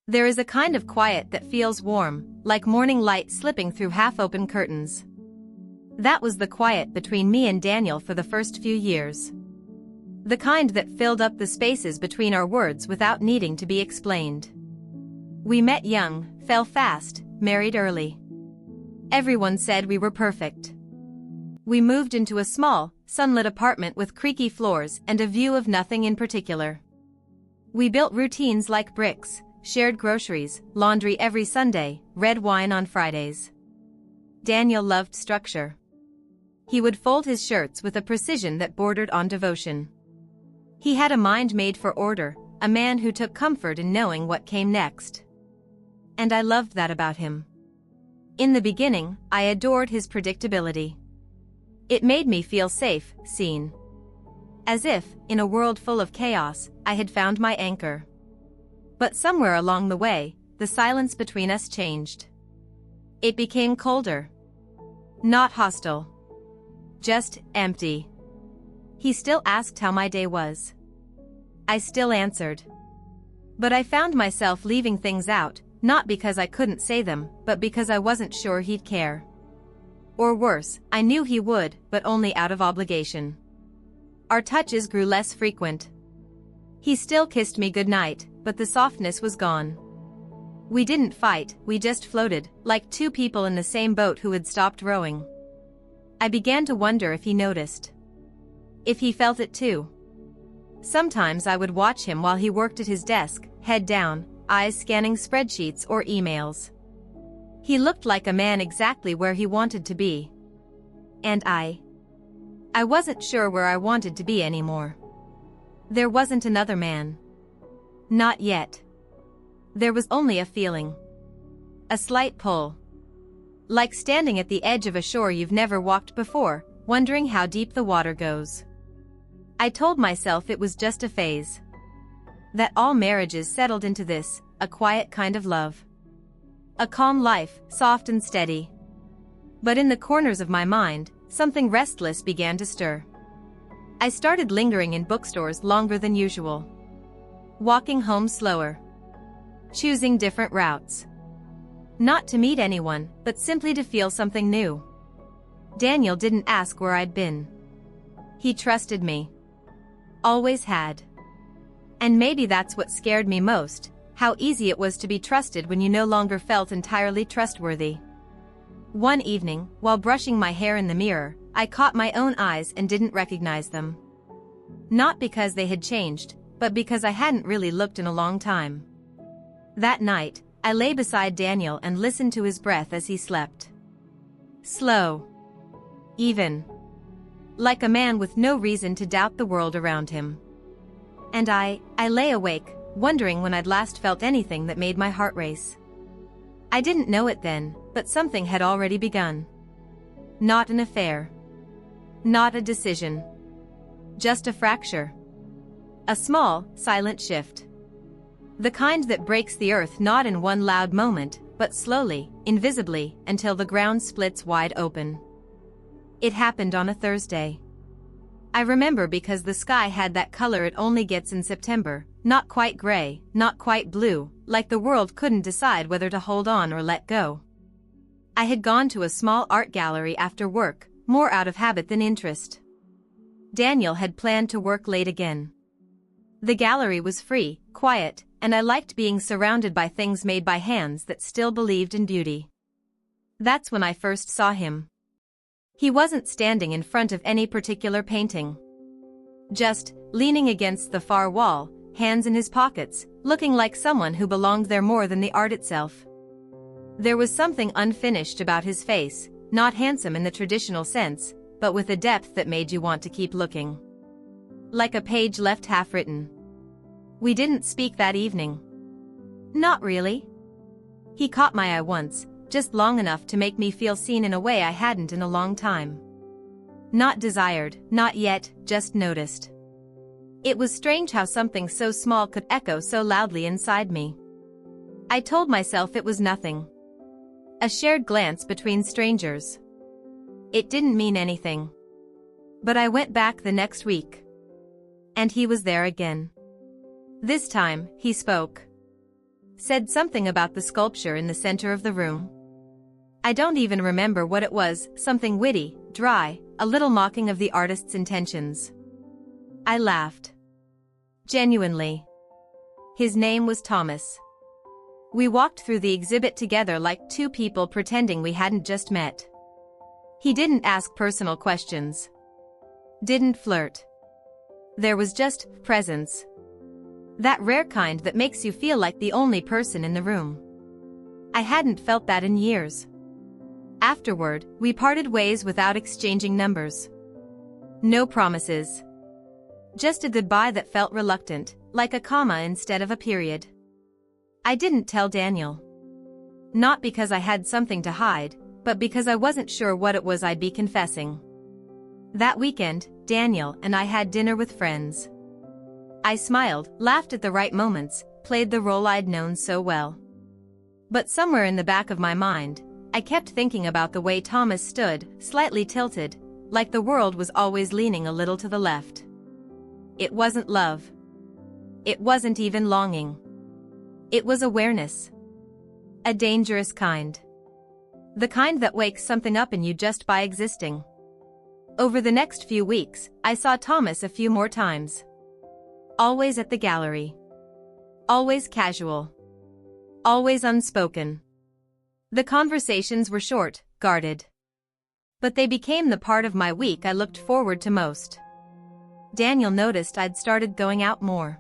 There is a kind of quiet that feels warm, like morning light slipping through half-open curtains. That was the quiet between me and Daniel for the first few years. The kind that filled up the spaces between our words without needing to be explained. We met young, fell fast, married early. Everyone said we were perfect. We moved into a small, sunlit apartment with creaky floors and a view of nothing in particular. We built routines like bricks, shared groceries, laundry every Sunday, red wine on Fridays. Daniel loved structure. He would fold his shirts with a precision that bordered on devotion. He had a mind made for order, a man who took comfort in knowing what came next. And I loved that about him. In the beginning, I adored his predictability. It made me feel safe, seen. As if, in a world full of chaos, I had found my anchor. But somewhere along the way, the silence between us changed. It became colder. Not hostile. Just empty. He still asked how my day was. I still answered. But I found myself leaving things out, not because I couldn't say them, but because I wasn't sure he'd care. Or worse, I knew he would, but only out of obligation. Our touches grew less frequent. He still kissed me goodnight, but the softness was gone. We didn't fight, we just floated, like two people in the same boat who had stopped rowing. I began to wonder if he noticed. If he felt it too. Sometimes I would watch him while he worked at his desk, head down, eyes scanning spreadsheets or emails. He looked like a man exactly where he wanted to be. And I wasn't sure where I wanted to be anymore. There wasn't another man. Not yet. There was only a feeling. A slight pull. Like standing at the edge of a shore you've never walked before, wondering how deep the water goes. I told myself it was just a phase. That all marriages settled into this, a quiet kind of love. A calm life, soft and steady. But in the corners of my mind, something restless began to stir. I started lingering in bookstores longer than usual. Walking home slower. Choosing different routes. Not to meet anyone, but simply to feel something new. Daniel didn't ask where I'd been. He trusted me. Always had. And maybe that's what scared me most, how easy it was to be trusted when you no longer felt entirely trustworthy. One evening, while brushing my hair in the mirror, I caught my own eyes and didn't recognize them. Not because they had changed, but because I hadn't really looked in a long time. That night, I lay beside Daniel and listened to his breath as he slept. Slow. Even. Like a man with no reason to doubt the world around him. And I lay awake, wondering when I'd last felt anything that made my heart race. I didn't know it then, but something had already begun. Not an affair. Not a decision. Just a fracture. A small, silent shift. The kind that breaks the earth not in one loud moment, but slowly, invisibly, until the ground splits wide open. It happened on a Thursday. I remember because the sky had that color it only gets in September, not quite gray, not quite blue, like the world couldn't decide whether to hold on or let go. I had gone to a small art gallery after work, more out of habit than interest. Daniel had planned to work late again. The gallery was free, quiet, and I liked being surrounded by things made by hands that still believed in beauty. That's when I first saw him. He wasn't standing in front of any particular painting. Just, leaning against the far wall, hands in his pockets, looking like someone who belonged there more than the art itself. There was something unfinished about his face, not handsome in the traditional sense, but with a depth that made you want to keep looking. Like a page left half-written. We didn't speak that evening. Not really. He caught my eye once, just long enough to make me feel seen in a way I hadn't in a long time. Not desired, not yet, just noticed. It was strange how something so small could echo so loudly inside me. I told myself it was nothing. A shared glance between strangers. It didn't mean anything. But I went back the next week. And he was there again. This time, he spoke. Said something about the sculpture in the center of the room. I don't even remember what it was, something witty, dry, a little mocking of the artist's intentions. I laughed. Genuinely. His name was Thomas. We walked through the exhibit together like two people pretending we hadn't just met. He didn't ask personal questions. Didn't flirt. There was just presence. That rare kind that makes you feel like the only person in the room. I hadn't felt that in years. Afterward, we parted ways without exchanging numbers. No promises. Just a goodbye that felt reluctant, like a comma instead of a period. I didn't tell Daniel. Not because I had something to hide, but because I wasn't sure what it was I'd be confessing. That weekend, Daniel and I had dinner with friends. I smiled, laughed at the right moments, played the role I'd known so well. But somewhere in the back of my mind, I kept thinking about the way Thomas stood, slightly tilted, like the world was always leaning a little to the left. It wasn't love. It wasn't even longing. It was awareness. A dangerous kind. The kind that wakes something up in you just by existing. Over the next few weeks, I saw Thomas a few more times. Always at the gallery. Always casual. Always unspoken. The conversations were short, guarded. But they became the part of my week I looked forward to most. Daniel noticed I'd started going out more.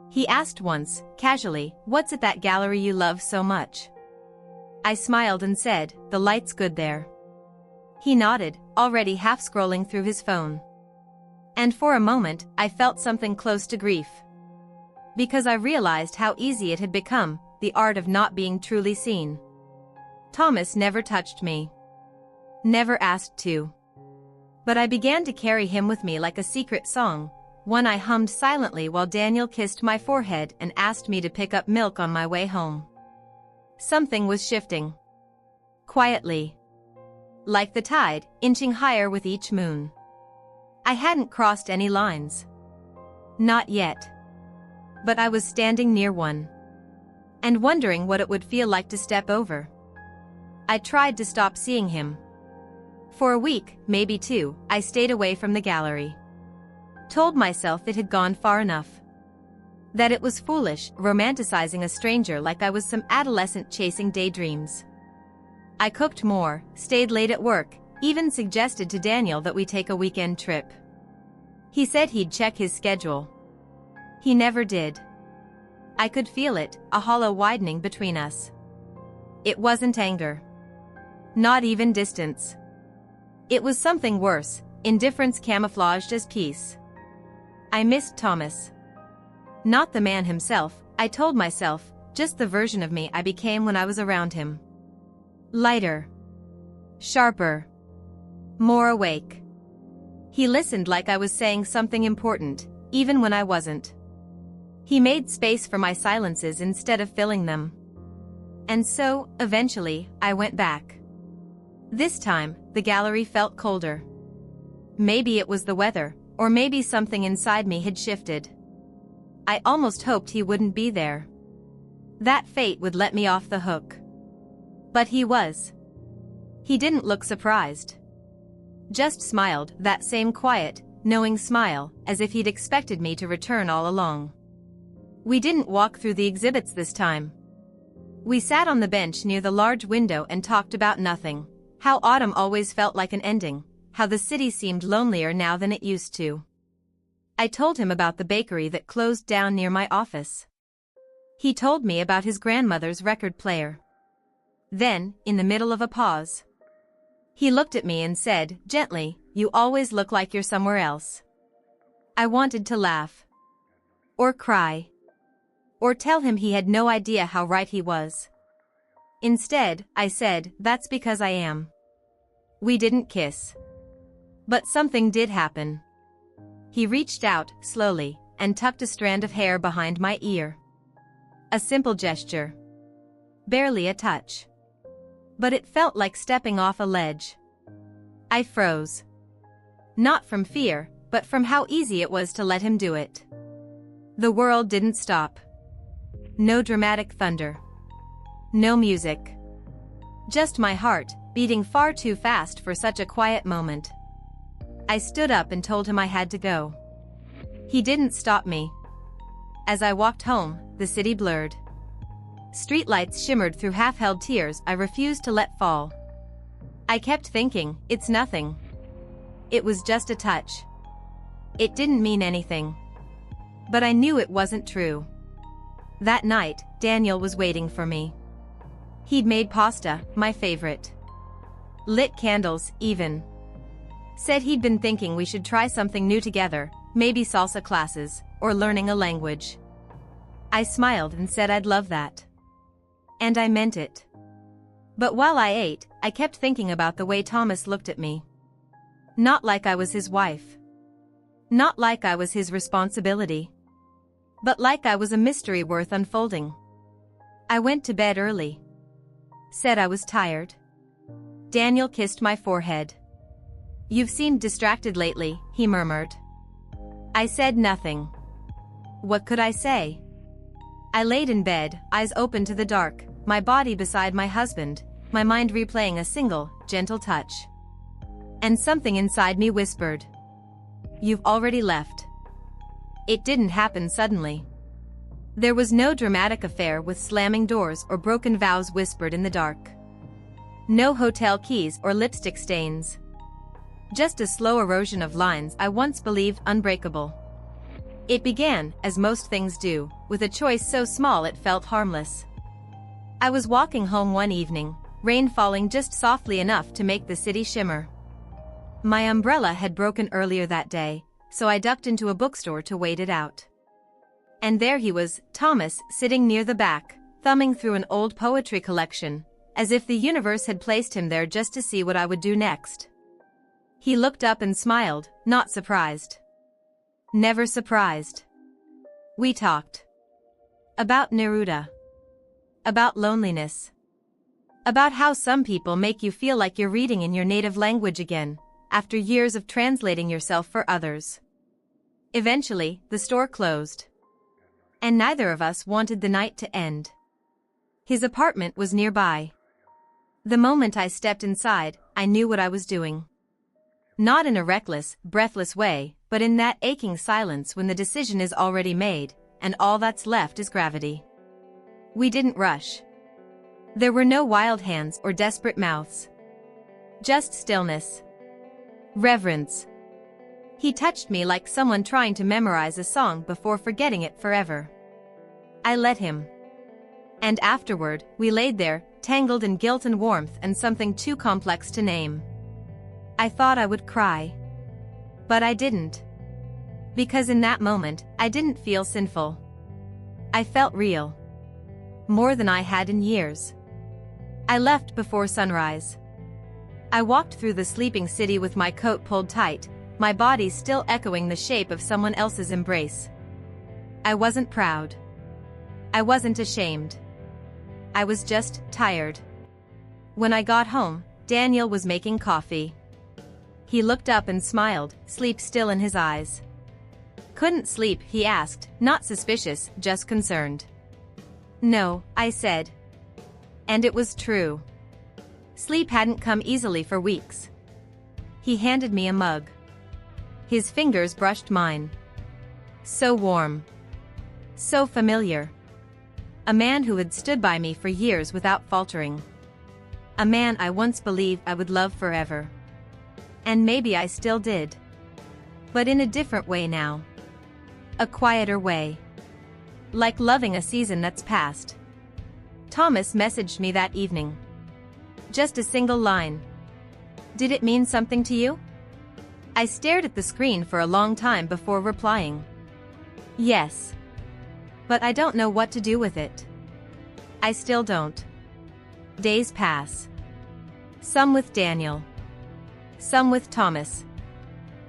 He asked once, casually, "What's at that gallery you love so much?" I smiled and said, "The light's good there." He nodded, already half scrolling through his phone. And for a moment, I felt something close to grief. Because I realized how easy it had become, the art of not being truly seen. Thomas never touched me. Never asked to. But I began to carry him with me like a secret song, one I hummed silently while Daniel kissed my forehead and asked me to pick up milk on my way home. Something was shifting. Quietly. Like the tide, inching higher with each moon. I hadn't crossed any lines. Not yet. But I was standing near one. And wondering what it would feel like to step over. I tried to stop seeing him. For a week, maybe two, I stayed away from the gallery. Told myself it had gone far enough. That it was foolish, romanticizing a stranger like I was some adolescent chasing daydreams. I cooked more, stayed late at work, even suggested to Daniel that we take a weekend trip. He said he'd check his schedule. He never did. I could feel it, a hollow widening between us. It wasn't anger. Not even distance. It was something worse, indifference camouflaged as peace. I missed Thomas. Not the man himself, I told myself, just the version of me I became when I was around him. Lighter. Sharper. More awake. He listened like I was saying something important, even when I wasn't. He made space for my silences instead of filling them. And so, eventually, I went back. This time, the gallery felt colder. Maybe it was the weather, or maybe something inside me had shifted. I almost hoped he wouldn't be there. That fate would let me off the hook. But he was. He didn't look surprised. Just smiled, that same quiet, knowing smile, as if he'd expected me to return all along. We didn't walk through the exhibits this time. We sat on the bench near the large window and talked about nothing. How autumn always felt like an ending, how the city seemed lonelier now than it used to. I told him about the bakery that closed down near my office. He told me about his grandmother's record player. Then, in the middle of a pause, he looked at me and said, gently, "You always look like you're somewhere else." I wanted to laugh. Or cry. Or tell him he had no idea how right he was. Instead, I said, "That's because I am." We didn't kiss. But something did happen. He reached out, slowly, and tucked a strand of hair behind my ear. A simple gesture. Barely a touch. But it felt like stepping off a ledge. I froze. Not from fear, but from how easy it was to let him do it. The world didn't stop. No dramatic thunder. No music. Just my heart, beating far too fast for such a quiet moment. I stood up and told him I had to go. He didn't stop me. As I walked home, the city blurred. Streetlights shimmered through half-held tears I refused to let fall. I kept thinking, it's nothing. It was just a touch. It didn't mean anything. But I knew it wasn't true. That night, Daniel was waiting for me. He'd made pasta, my favorite. Lit candles, even. Said he'd been thinking we should try something new together, maybe salsa classes, or learning a language. I smiled and said I'd love that. And I meant it. But while I ate, I kept thinking about the way Thomas looked at me. Not like I was his wife. Not like I was his responsibility. But like I was a mystery worth unfolding. I went to bed early. Said I was tired. Daniel kissed my forehead. You've seemed distracted lately, he murmured. I said nothing. What could I say? I laid in bed, eyes open to the dark, my body beside my husband, my mind replaying a single, gentle touch. And something inside me whispered. You've already left. It didn't happen suddenly. There was no dramatic affair with slamming doors or broken vows whispered in the dark. No hotel keys or lipstick stains. Just a slow erosion of lines I once believed unbreakable. It began, as most things do, with a choice so small it felt harmless. I was walking home one evening, rain falling just softly enough to make the city shimmer. My umbrella had broken earlier that day, so I ducked into a bookstore to wait it out. And there he was, Thomas, sitting near the back, thumbing through an old poetry collection, as if the universe had placed him there just to see what I would do next. He looked up and smiled, not surprised. Never surprised. We talked. About Neruda. About loneliness. About how some people make you feel like you're reading in your native language again, after years of translating yourself for others. Eventually, the store closed. And neither of us wanted the night to end. His apartment was nearby. The moment I stepped inside, I knew what I was doing. Not in a reckless, breathless way, but in that aching silence when the decision is already made, and all that's left is gravity. We didn't rush. There were no wild hands or desperate mouths. Just stillness. Reverence. He touched me like someone trying to memorize a song before forgetting it forever. I let him. And afterward, we laid there, tangled in guilt and warmth and something too complex to name. I thought I would cry. But I didn't. Because in that moment, I didn't feel sinful. I felt real. More than I had in years. I left before sunrise. I walked through the sleeping city with my coat pulled tight, my body still echoing the shape of someone else's embrace. I wasn't proud. I wasn't ashamed. I was just tired. When I got home, Daniel was making coffee. He looked up and smiled, sleep still in his eyes. Couldn't sleep, he asked, not suspicious, just concerned. No, I said. And it was true. Sleep hadn't come easily for weeks. He handed me a mug. His fingers brushed mine. So warm. So familiar. A man who had stood by me for years without faltering. A man I once believed I would love forever. And maybe I still did. But in a different way now. A quieter way. Like loving a season that's past. Thomas messaged me that evening. Just a single line. Did it mean something to you? I stared at the screen for a long time before replying. Yes. But I don't know what to do with it. I still don't. Days pass. Some with Daniel. Some with Thomas.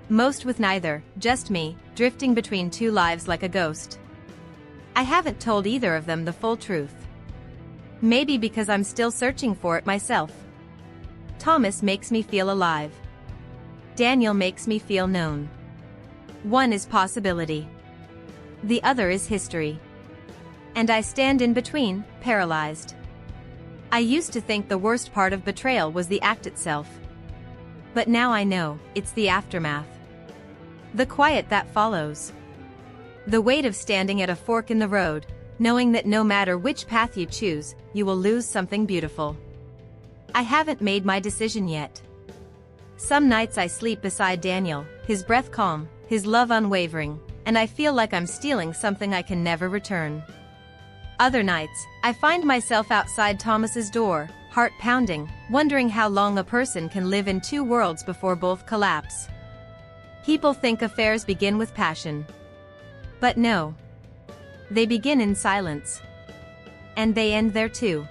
Most with neither, just me, drifting between two lives like a ghost. I haven't told either of them the full truth. Maybe because I'm still searching for it myself. Thomas makes me feel alive. Daniel makes me feel known. One is possibility. The other is history. And I stand in between, paralyzed. I used to think the worst part of betrayal was the act itself. But now I know, it's the aftermath. The quiet that follows. The weight of standing at a fork in the road, knowing that no matter which path you choose, you will lose something beautiful. I haven't made my decision yet. Some nights I sleep beside Daniel, his breath calm, his love unwavering, and I feel like I'm stealing something I can never return. Other nights, I find myself outside Thomas's door, heart pounding, wondering how long a person can live in two worlds before both collapse. People think affairs begin with passion. But no. They begin in silence. And they end there too.